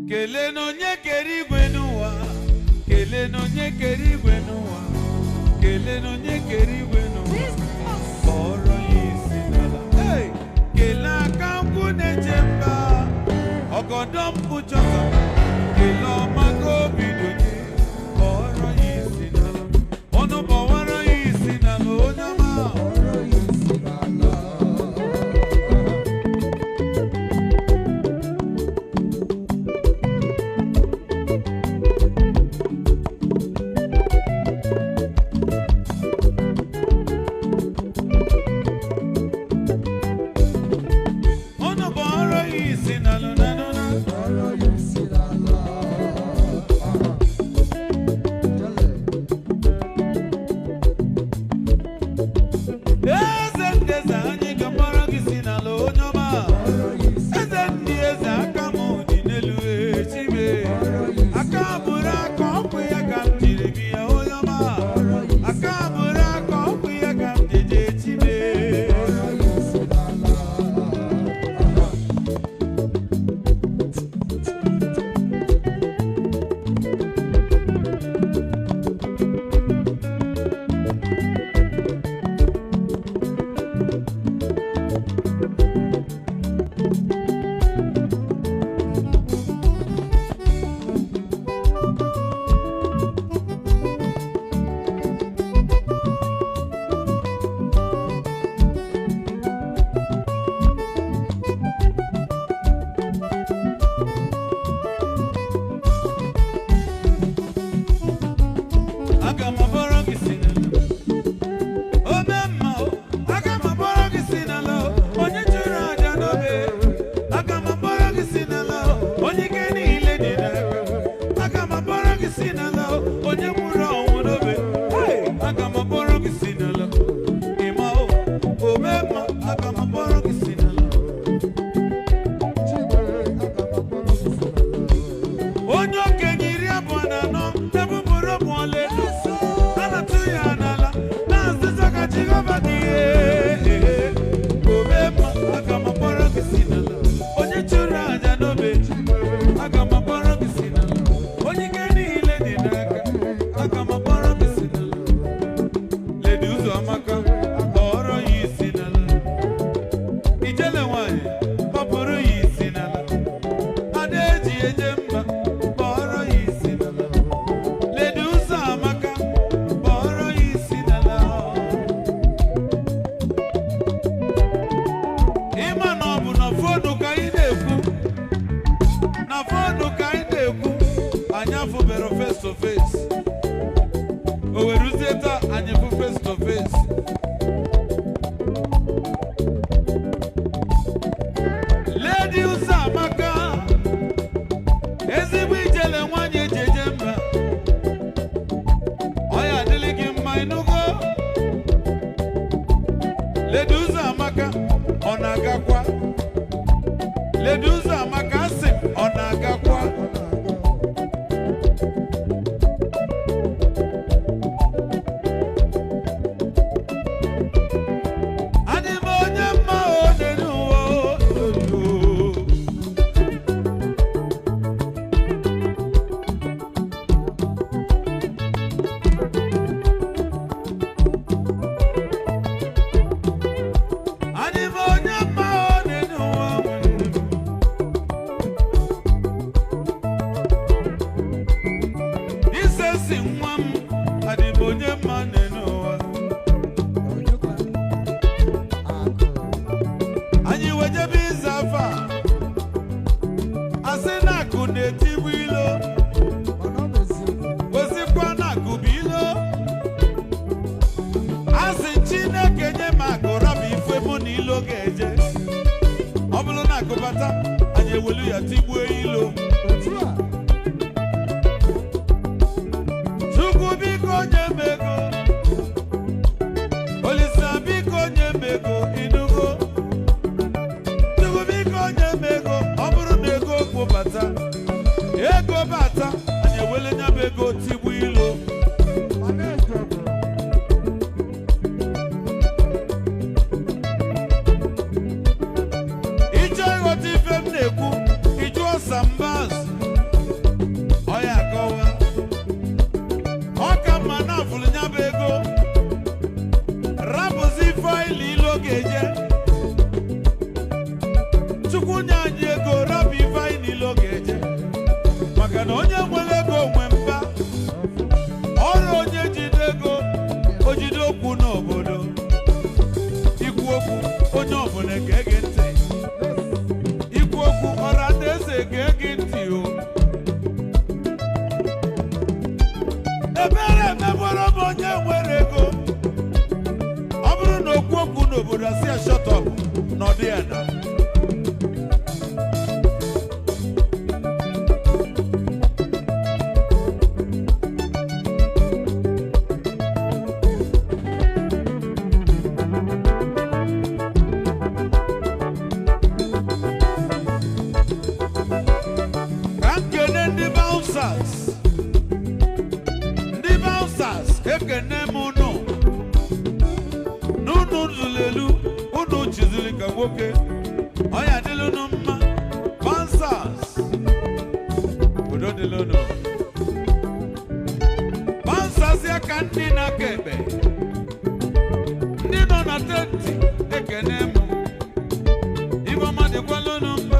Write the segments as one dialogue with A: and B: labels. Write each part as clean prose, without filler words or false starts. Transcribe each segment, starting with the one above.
A: Kele no nye keri gwenuwa, kele no nye keri gwenuwa, kele no nye keri gwenuwa. Oro yisinala, hey, kele akambu nechemba, ogodom puchoka, kele omago bidonye. Oro yisinala, ono bawara yisinala, onyama. Oro yisinala.
B: Sambas
A: Yana.
B: Okay. Oya dilu numma Bansas. Odo dilu no. Bansas ya kandi na kebe. Nino na tenti ekenemu. Ibo ma de kwalo numma.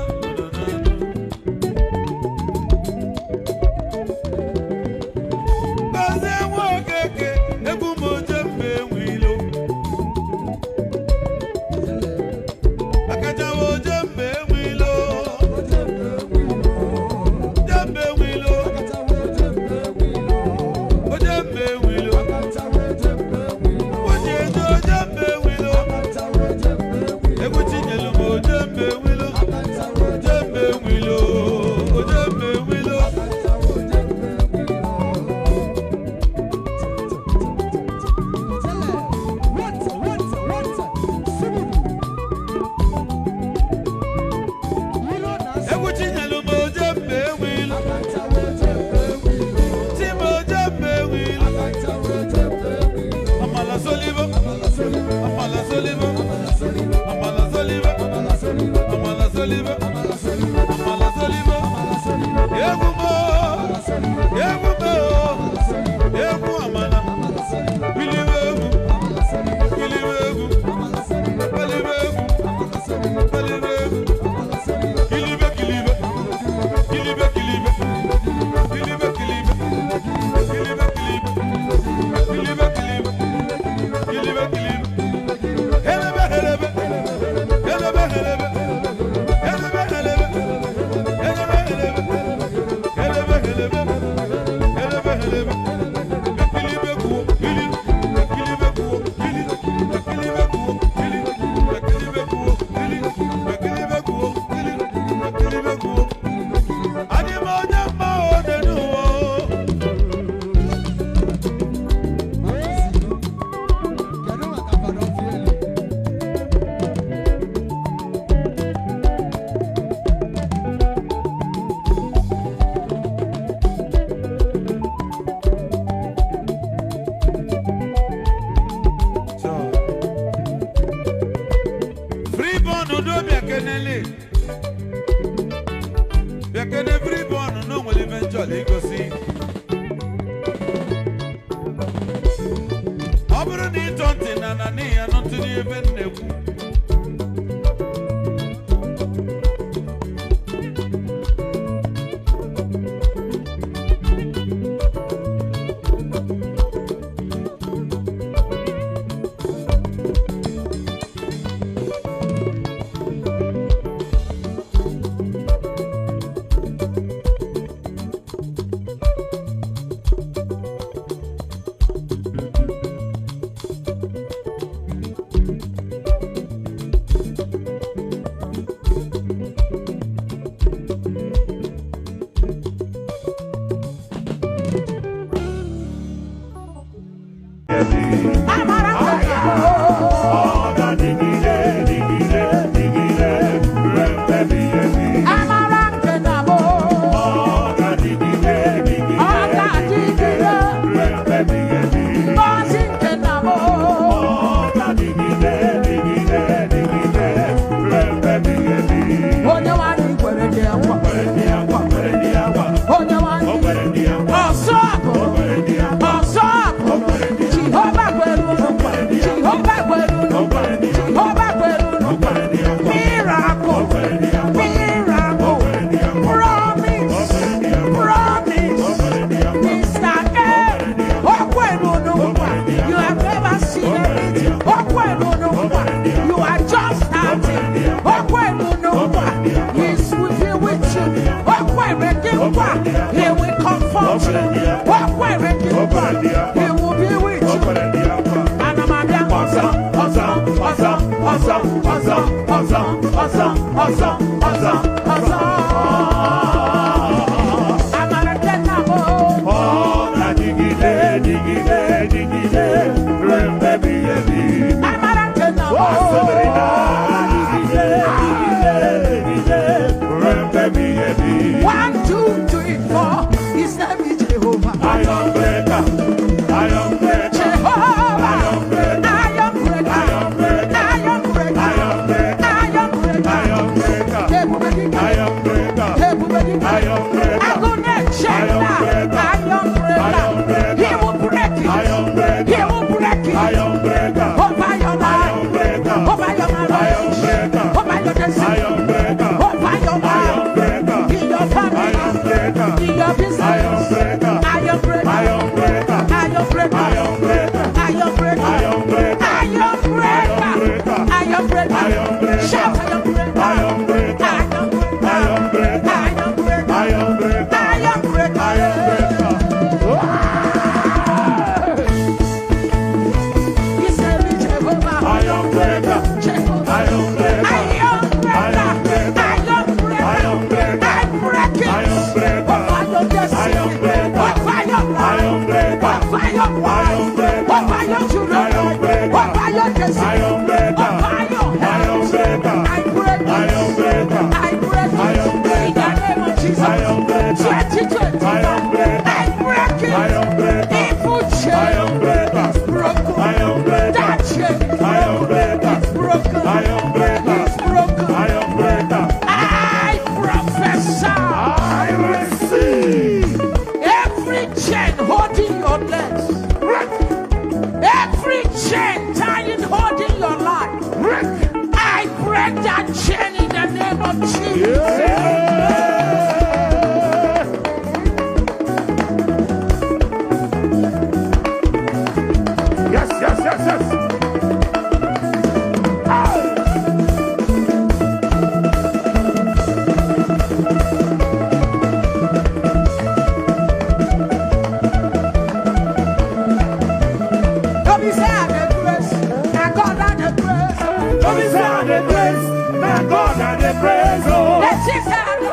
B: Gozie Okeke ebu moje mbe wilo.
C: He will comfort you. Walk where he will be with you. And I'm a One, two, three, four. His name is Jehovah.
B: I am breaker. I am breaker.
C: Jehovah.
B: I am breaker.
C: I am breaker.
B: I am breaker.
C: I am breaker.
B: I am breaker.
C: I am breaker.
B: I am breaker. I am breaker. I am breaker. I am breaker.
C: I go next check now. I am breaker. He will break it.
B: I am breaker.
C: He will break it.
B: I am breaker.
C: Over your
B: I am
C: life.
B: breaker.
C: Over your
B: I am
C: marriage.
B: breaker.
C: Over your
B: I
C: destiny.
B: am breaker.
C: Over your
B: I am
C: life.
B: breaker.
C: In your
B: I
C: family.
B: am breaker.
C: In your business.
B: I am breaker.
C: I am breaker.
B: I am breaker.
C: I am breaker.
B: I am breaker.
C: I am breaker.
B: I am breaker.
C: I am breaker. I am breaker.
B: I am breaker.
C: Shout, I am breaker.
B: I am breaker.
C: I am breaker.
B: I am breaker.
C: I am breaker.
B: I am breaker.
C: I am breaker.
B: I am breaker.
C: He said, Jehovah.
B: I am breaker.
C: Jehovah.
B: I am breaker.
C: I am breaker.
B: I am breaker.
C: I am breaker.
B: I am breaker.
C: I break it.
B: I am breaker.
C: Over your destiny.
B: I am breaker.
C: Over your
B: I
C: life.
B: am breaker.
C: Over your
B: I
C: wife.
B: am breaker.
C: Over your children.
B: I am breaker.
C: Over your destiny.
B: I am breaker.
C: Over your
B: I am
C: health.
B: breaker.
C: I break it.
B: I am breaker.
C: I break it.
B: I am breaker.
C: In the name of Jesus.
B: I am breaker.
C: 2020.
B: I am breaker.
C: I break it.
B: I am breaker.
C: Evil chain.
B: I am breaker.
C: Is broken.
B: I am breaker.
C: That chain is
B: I am breaker.
C: broken.
B: I am breaker.
C: It's broken.
B: I am breaker.
C: I prophesy.
B: I receive.
C: Every chain holding your legs. Every chain tying holding your life. I break that chain in the name of Jesus.
B: Yes, yes, yes, yes.
C: Don't be sad and grace. I got that the grace.
B: Come inside the grace. Now God and the praise. Oh.
C: Let's just have it.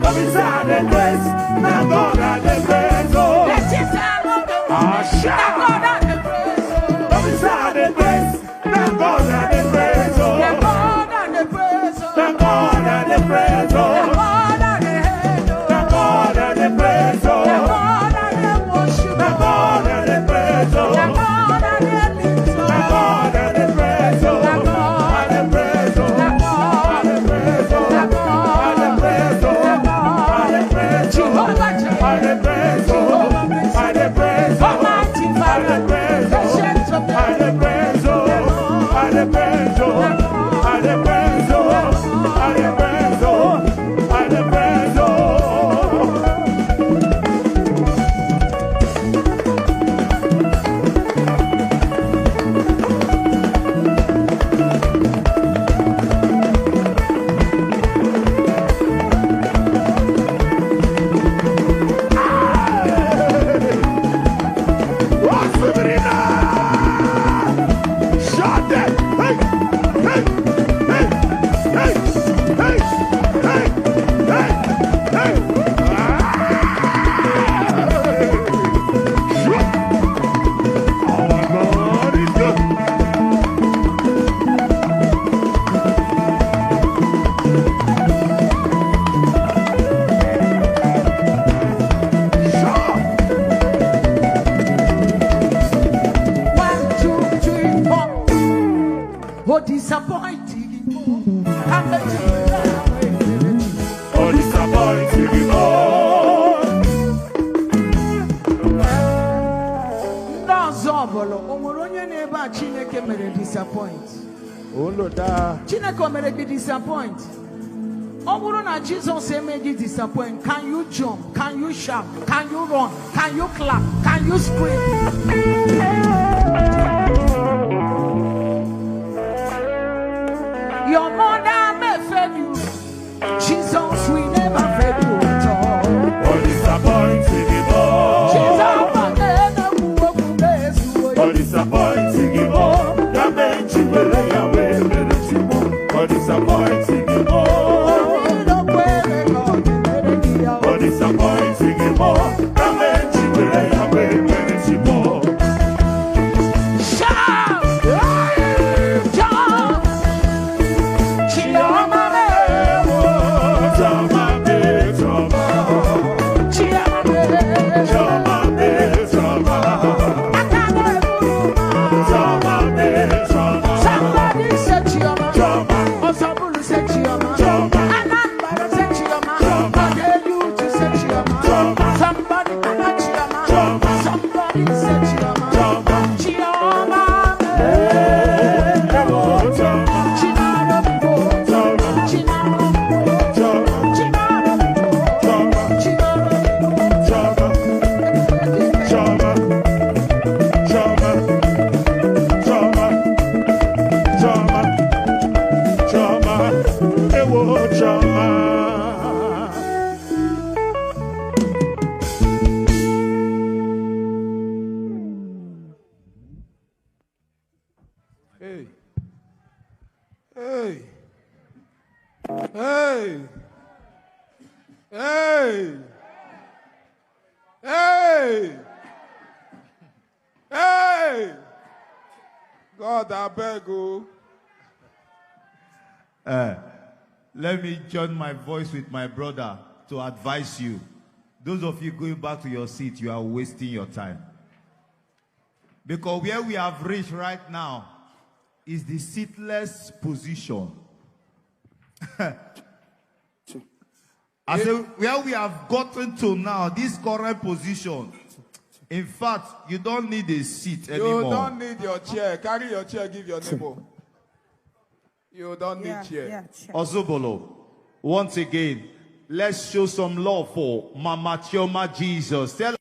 B: Come inside the grace. Now God and the praise. Oh.
C: Let's just have it.
B: Ah,
C: I
B: shout.
C: got that the grace.
B: Come inside the grace. Now God and the praise.
C: The
B: Oh.
C: God and the praise.
B: Now God and the praise.
C: The
B: Oh.
C: God and the head.
B: Now God and the praise.
C: The
B: Oh.
C: God and the worship.
B: Now God and the praise.
C: The
B: Oh.
C: God and the lift.
B: Now God and the praise. Oh. And the praise. Oh. And the praise. Oh. And the praise. Oh. And the praise. Oh.
C: Jehovah Jireh.
B: And the praise. Oh. And the praise. Oh.
C: Almighty
B: And
C: Father.
B: the praise. Oh.
C: Ancient of
B: And the praise. Oh. And the praise. Oh. And the praise. Oh. And the praise. Oh. And the praise. Oh.
C: One, two, three, four. Oh, disappointing. I'm the
B: Oh, disappointing me more.
C: N'ọzọbụlụ, o nwere onye na-ebe a Chineke mere disappoint. Chineke o mere gị disappoint. Ọ bụrụ na Jizọs eme gị disappoint, can you jump? Can you shout? Can you run? Can you clap? Can you scream? Your mother may fail you. Jesus will never fail you at all.
B: Oh, disappointing me more.
C: Jesus will never fail you.
B: Oh, disappointing me more. Hey! Hey! Hey! God, I beg you.
D: Let me join my voice with my brother to advise you. Those of you going back to your seat, you are wasting your time. Because where we have reached right now is the seatless position. I say, where we have gotten to now, this current position, in fact, you don't need a seat anymore.
B: You don't need your chair. Carry your chair, give your neighbor. You don't need chair.
D: Ozubolo, once again, let's show some love for Mama Chioma Jesus. Tell